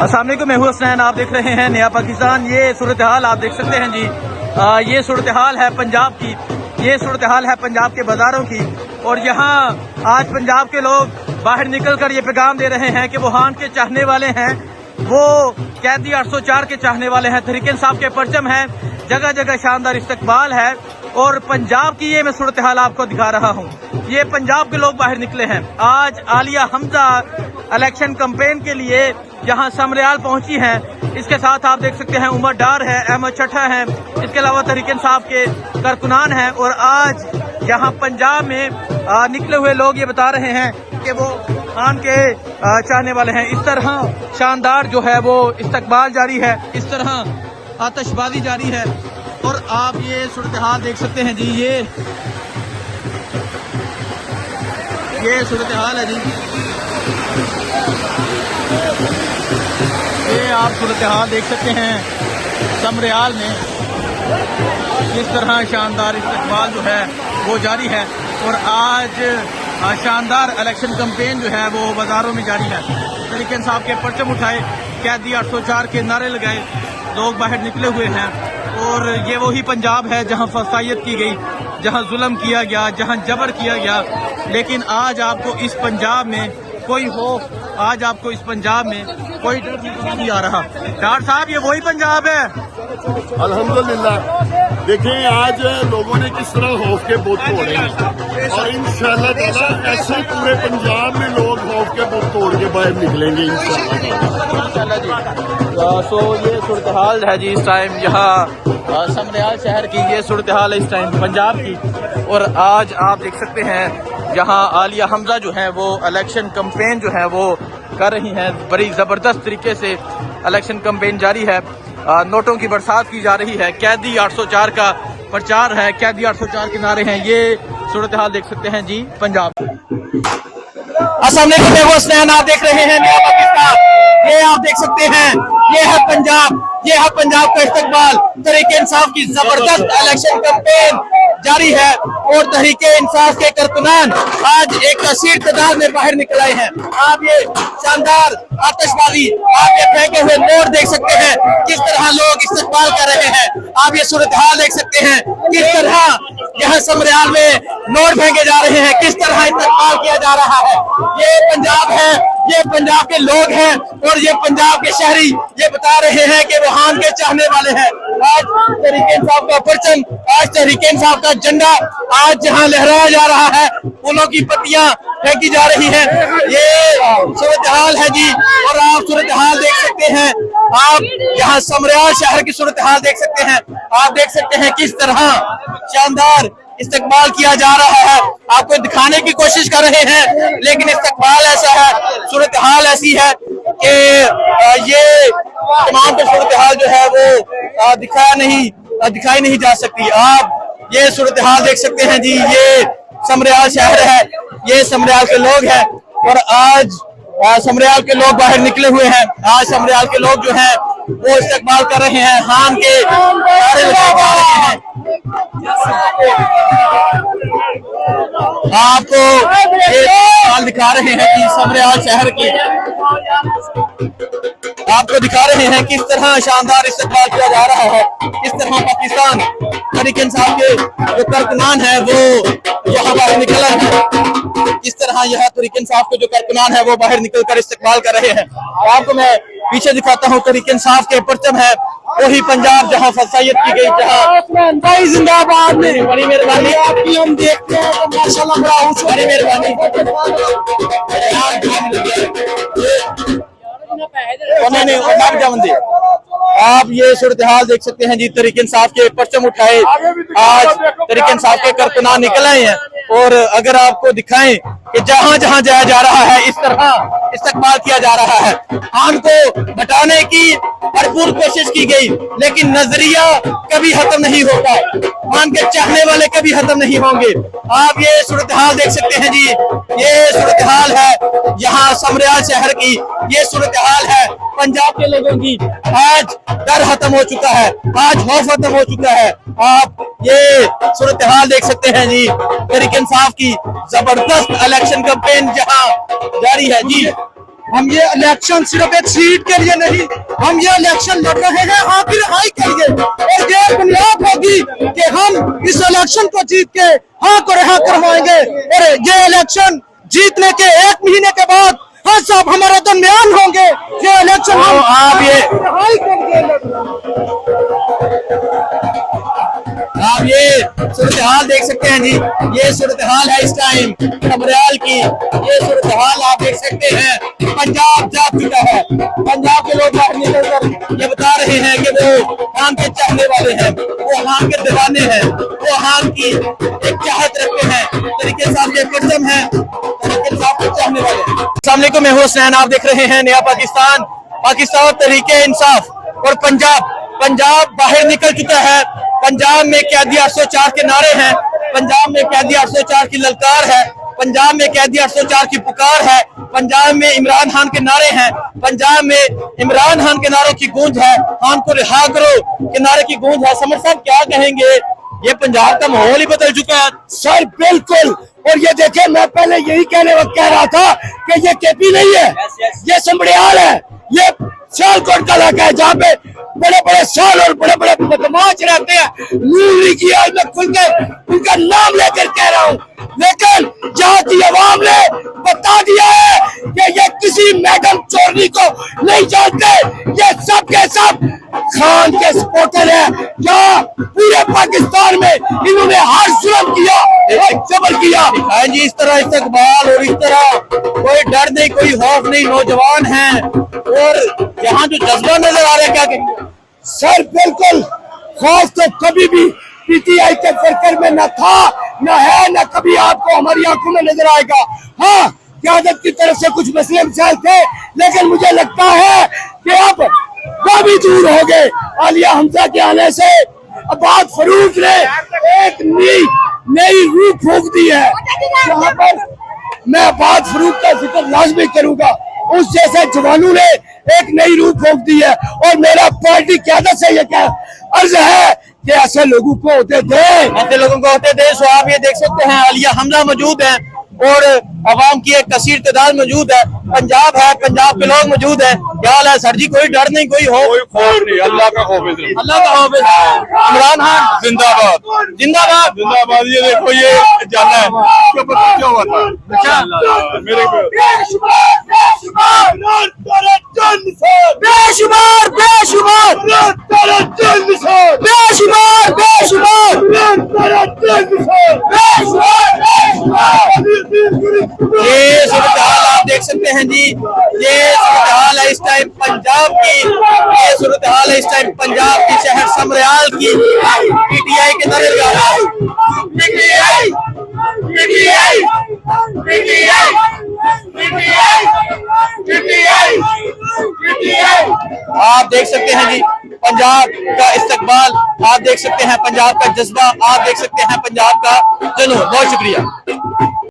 अस्सलाम वालेकुम, मैं हूं हसनैन। आप देख रहे हैं नया पाकिस्तान। ये सूरत हाल आप देख सकते हैं जी। ये सूरत हाल है पंजाब की, ये सूरत हाल है पंजाब के बाजारों की। और यहाँ आज पंजाब के लोग बाहर निकलकर ये पैगाम दे रहे हैं कि वो हान के चाहने वाले हैं, वो कैदी 804 के चाहने वाले हैं। तहरीक इंसाफ के परचम है, जगह जगह शानदार इस्तकबाल है। और पंजाब की ये मैं सूरत हाल आपको दिखा रहा हूँ। ये पंजाब के लोग बाहर निकले हैं। आज आलिया हमजा इलेक्शन कैंपेन के लिए यहाँ समरियाल पहुंची हैं। इसके साथ आप देख सकते हैं उमर डार है, अहमद चट्टा है, इसके अलावा तहरीक इंसाफ के कारकुनान हैं। और आज यहाँ पंजाब में निकले हुए लोग ये बता रहे हैं कि वो खान के चाहने वाले हैं। इस तरह शानदार जो है वो इस्तकबाल जारी है, इस तरह आतिशबाजी जारी है। और आप ये सूरत हाल देख सकते हैं जी। ये सूरत हाल है जी। ये आप सूरत हाल देख सकते हैं समरियाल में, किस तरह शानदार इस्तकबाल जो है वो जारी है। और आज शानदार इलेक्शन कैंपेन जो है वो बाजारों में जारी है। तहरीक इंसाफ के परचम उठाए, कैदी 804 के नारे लगाए, लोग बाहर निकले हुए हैं। और ये वही पंजाब है जहां फसायत की गई, जहां जुल्म किया गया, जहां जबर किया गया। लेकिन आज आपको इस पंजाब में कोई खौफ, आज आपको इस पंजाब में कोई डर नहीं आ रहा। डॉक्टर साहब, ये वही पंजाब है। अल्हम्दुलिल्लाह, देखें आज लोगों ने किस तरह खौफ के बुत तोड़े हैं और इंशाअल्लाह ताला ऐसे पूरे पंजाब में लोग खौफ के बुत तोड़ के बाहर निकलेंगे इंशाअल्लाह जी। सो ये सूरत हाल है जी इस टाइम यहाँ समरियाल शहर की। ये सूरत हाल है इस टाइम पंजाब की। और आज आप देख सकते हैं यहाँ आलिया हमजा जो है वो इलेक्शन कैंपेन जो है वो कर रही हैं। बड़ी ज़बरदस्त तरीके से इलेक्शन कैंपेन जारी है। नोटों की बरसात की जा रही है। कैदी 804 का प्रचार है, कैदी 804 के नारे हैं। ये सूरत हाल देख सकते हैं जी पंजाब। अस्सलाम वालेकुम, मैं हसनैन। आप देख रहे हैं नया पाकिस्तान। ये आप देख सकते हैं, ये है पंजाब, ये है पंजाब का इस्तकबाल। तहरीक इंसाफ की जबरदस्त इलेक्शन कैंपेन जारी है। और तहरीक इंसाफ के कारकुनान आज एक कसीर तादाद में बाहर निकल आए हैं। आप ये शानदार आतिशबाजी, आप ये फेंके हुए नोट देख सकते हैं, किस तरह लोग इस्तकबाल कर रहे हैं। आप ये सूरत हाल देख सकते हैं, किस तरह यहाँ समरियाल में नोट फेंके जा रहे हैं, किस तरह इस्तकबाल किया जा रहा है। ये पंजाब है, ये पंजाब के लोग हैं और ये पंजाब के शहरी ये बता रहे हैं कि वो हान के चाहने वाले हैं। आज तहरीक इंसाफ का परचम, आज तहरीक इंसाफ का झंडा आज जहां लहराया जा रहा है, फूलों की पत्तियां फेंकी जा रही हैं। ये सूरत हाल है जी। और आप सूरत हाल देख सकते हैं, आप यहाँ समरियाल शहर की सूरत हाल देख सकते हैं। आप देख सकते हैं किस तरह शानदार इस्तकबाल किया जा रहा है। आपको दिखाने की कोशिश कर रहे हैं, लेकिन इस्तकबाल ऐसा है, सूरत हाल ऐसी है कि ये तमाम की सूरत हाल जो है वो दिखाई नहीं जा सकती। आप ये सूरत हाल देख सकते हैं जी। ये समरियाल शहर है, ये समरियाल के लोग हैं। और आज समरियाल के लोग बाहर निकले हुए हैं। आज समरियाल के लोग जो हैं वो इस्तकबाल कर रहे हैं, हान के नारे लगाए जा रहे हैं। आपको ये हाल दिखा रहे हैं कि समरियाल शहर की, आपको दिखा रहे हैं किस तरह शानदार इस्तकबाल किया जा रहा है। इस तरह पाकिस्तान तहरीक इंसाफ के जो कारकुनान है वो यहाँ बाहर निकल रहे हैं। इस तरह यहाँ तहरीक इंसाफ के जो कारकुनान है वो बाहर निकलकर इस्तकबाल कर रहे हैं। आपको मैं पीछे दिखाता हूँ, तहरीक इंसाफ के परचम है, वही पंजाब जहाँ फसायत की गई, जहाँ जिंदाबाद में। बड़ी मेहरबानी आपकी, हम देखते हैं तो माशाल्लाह बड़ी मेहरबानी। आप ये सूरत हाल देख सकते हैं जी। तहरीक इंसाफ के परचम उठाए, आज तहरीक इंसाफ के कारकुनान निकल आए हैं। और अगर आपको दिखाएं कि जहां जहां जाया जा रहा है, इस तरह इस्तकबाल किया जा रहा है। हान को बटाने की भरपूर कोशिश की गई, लेकिन नजरिया कभी खत्म नहीं होता। हान के चाहने वाले कभी खत्म नहीं होंगे। आप ये सूरत हाल देख सकते हैं जी। ये सूरत हाल है यहाँ समरियाल शहर की, ये सूरत हाल है पंजाब के लोगों की। आज डर खत्म हो चुका है, आज खौफ खत्म हो चुका है। आप ये सूरत हाल देख सकते हैं जी। तहरीक इंसाफ की जबरदस्त इलेक्शन कैंपेन जहां जारी है जी। हम ये इलेक्शन सिर्फ एक सीट के लिए नहीं, हम ये इलेक्शन लड़ रहे हैं आपकी रिहाई के लिए। और ये बुनियाद होगी कि हम इस इलेक्शन को जीत के हाँ को रिहा करवाएंगे। और ये इलेक्शन जीतने के 1 महीने के बाद हाँ साहब हमारे दरमियान होंगे। ये इलेक्शन हम आप ये रिहाई के आप ये सूरत हाल देख सकते हैं जी, ये सूरत हाल है इस टाइम समरियाल की। ये सूरत हाल आप देख सकते हैं, पंजाब जाग चुका है। पंजाब के लोग बाहर निकलकर ये बता रहे हैं कि वो खान के चाहने वाले हैं, वो खान के दीवाने हैं, वो खान की एक चाहत रखते हैं। तरीके साहब ये कसम है, तरीके साहब के चाहने वाले हैं। अस्सलाम वालेकुम, मैं हूं हुसैन, आप देख रहे हैं नया पाकिस्तान, पाकिस्तान तरीके इंसाफ। और पंजाब बाहर निकल चुका है। पंजाब में कैदी 804 के नारे हैं, पंजाब में कैदी 804 की ललकार है, पंजाब में कैदी 804 की पुकार है, पंजाब में इमरान खान के नारे हैं, पंजाब में इमरान खान के नारों की गूंज है, खान को रिहा करो के नारे की गूंज है। समर साहब क्या कहेंगे, ये पंजाब का माहौल ही बदल चुका है। सर बिल्कुल। और ये देखे, मैं पहले यही कहने वक्त कह रहा था कि ये केपी नहीं है, ये समड़ियाल है, ये सियालकोट का इलाका है जहाँ पे बड़े बड़े साल और बड़े बड़े बदमाश रहते हैं। नूर लीग की आज मैं खुल के उनका नाम लेकर कह रहा हूँ, लेकिन जहाँ की अवाम ने बता दिया है कि ये किसी मैडम चोरनी को नहीं जानते, ये सब के सब खान के सपोर्टर है। जहाँ पूरे पाकिस्तान में इन्होंने हर जुल्म किया और जबर किया। हाँ जी, इस तरह इस्तकबाल और इस तरह कोई डर नहीं, कोई खौफ नहीं, नौजवान हैं और यहाँ जो जज्बा नजर आ रहा है, क्या कहेंगे? सर बिल्कुल, खौफ तो कभी भी पीटीआई के वर्कर में न था, न है, न कभी आपको हमारी आंखों में नजर आएगा। हाँ, क्यादत की तरफ से कुछ मसले मसाइल थे, लेकिन मुझे लगता है कि अब वो भी दूर हो गए। आलिया हमजा के आने से अब्बास फरूक ने एक नई रूह फूंक दी है। यहाँ पर मैं अब्बास फरूक का जिक्र लाजमी करूंगा, उस जैसे जवानों ने एक नई रूह फूंक दी है। और मेरा पार्टी क्यादत से ये क्या अर्ज है कि ऐसे लोगों को होते दे, ऐसे लोगों को होते दे। सो आप ये देख सकते हैं, आलिया हमजा मौजूद है और अवाम की एक कसीर तादाद मौजूद है। पंजाब है, पंजाब के लोग मौजूद है। क्या हाल है सर जी? कोई डर नहीं, कोई खौफ नहीं, अल्लाह का खौफ है, अल्लाह का खौफ है। इमरान खान जिंदाबाद जिंदाबाद जिंदाबाद। ये देखो, ये जाना है क्या पता क्या हुआ था। अच्छा, मेरे बेशुमार बेशुमार बेशुमार ये सूरत हाल आप देख सकते हैं जी, ये सूरत हाल है इस टाइम पंजाब की, ये सूरत हाल है इस टाइम पंजाब की, शहर समरियाल की। पीटीआई के नारे लगा रहा है। आप देख सकते हैं जी पंजाब का इस्तकबाल, आप देख सकते हैं पंजाब का जज्बा, आप देख सकते हैं पंजाब का जुनून। बहुत शुक्रिया।